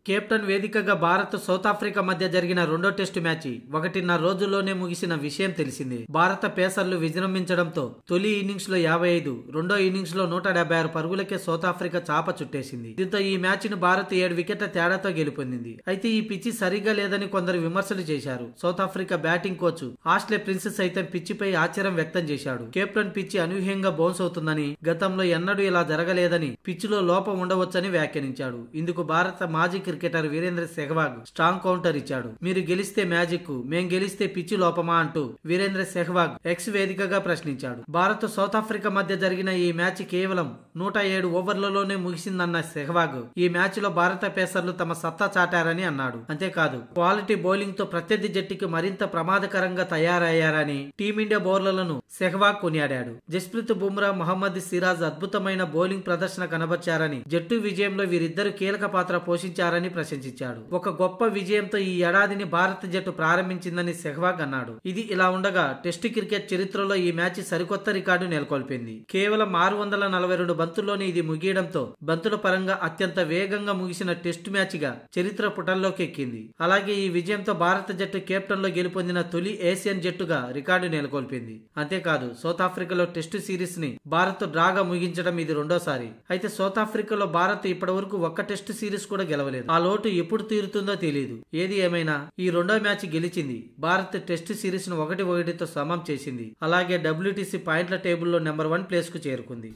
Captain వేదికగా Bharat south Africa మధ్య జరిగిన రెండో టెస్టు మ్యాచ్ 1.5 రోజుల్లోనే ముగిసిన విషయం తెలిసిందే. భారత పేసర్లు విజృంభించడంతో తొలి ఇన్నింగ్స్ లో 55, రెండో ఇన్నింగ్స్ లో 176 పరుగులకే సౌత్ ఆఫ్రికా చాప చుట్టేసింది. దీంతో ఈ మ్యాచ్ ను భారత్ 7 వికెట్ల తేడాతో గెలుపొందింది. అయితే ఈ పిచ్చి సరిగ్గా లేదని కొందరు విమర్శలు చేశారు. South Africa batting coach Ashwell Prince సైతం పిచ్చిపై ఆశ్చర్యం వ్యక్తం చేశాడు. కెప్టెన్ పిచ్చి అనూహ్యంగా బౌన్స్ అవుతుందని, గతంలో ఎన్నడూ ఇలా జరగలేదని, పిచ్చిలో లోపం ఉండవచ్చని వ్యాఖ్యానించాడు. ఇందుకు భారత మాజీ cricketer Virendra Sehwag strong counter ఇచ్చాడు. మీరు గెలిస్తే మ్యాజిక్, మేం గెలిస్తే పిచ్చి లోపమా అంటూ వీరేంద్ర సెహ్వాగ్ ఎక్స్ వేదికగా ప్రశ్నించాడు. భారత్ సౌత్ ఆఫ్రికా మధ్య జరిగిన ఈ మ్యాచ్ కేవలం 107 ఓవర్లలోనే ముగిసిందన్న సెహ్వాగ్ ఈ మ్యాచ్ లో భారత పేసర్లు తమ సత్తా చాటారని అన్నాడు. అంతేకాదు, క్వాలిటీ బౌలింగ్ తో ప్రత్యర్థి జట్టుకి మరింత ప్రమాదకరంగా తయారయ్యారని టీమిండియా బౌలర్లను సెహ్వాగ్ కొనియాడాడు. జస్ప్రీత్ బుమ్రా, మహమ్మద్ సిరాజ్ అద్భుతమైన బౌలింగ్ ప్రదర్శన కనబర్చారని, జట్టు విజయంలో వీరిద్దరు కీలక పాత్ర పోషించారని ప్రశంసించాడు. ఒక గొప్ప విజయంతో ఈ ఏడాదిని భారత జట్టు ప్రారంభించిందని సెహ్వాగ్ అన్నాడు. ఇది ఇలా ఉండగా టెస్టు క్రికెట్ చరిత్రలో ఈ మ్యాచ్ సరికొత్త రికార్డు నెలకొల్పింది. కేవలం 642 బంతుల్లోనే ఇది ముగియడంతో బంతుల పరంగా అత్యంత వేగంగా ముగిసిన టెస్టు మ్యాచ్ గా చరిత్ర పుటల్లోకి ఎక్కింది. అలాగే ఈ విజయంతో భారత జట్టు కెప్టెన్ లో గెలుపొందిన తొలి ఏషియన్ జట్టుగా రికార్డు నెలకొల్పింది. అంతేకాదు, సౌత్ ఆఫ్రికాలో టెస్టు సిరీస్ ని భారత్ డ్రాగా ముగించడం ఇది రెండోసారి. అయితే సౌత్ ఆఫ్రికాలో భారత్ ఇప్పటి వరకు ఒక్క టెస్టు సిరీస్ కూడా గెలవలేదు. ఆ లోటు ఎప్పుడు తీరుతుందో తెలియదు. ఏది ఏమైనా ఈ రెండో మ్యాచ్ గెలిచింది. భారత్ టెస్టు సిరీస్ ను 1-1తో సమం చేసింది. అలాగే WTC పాయింట్ల టేబుల్లో నెంబర్ 1 ప్లేస్ కు చేరుకుంది.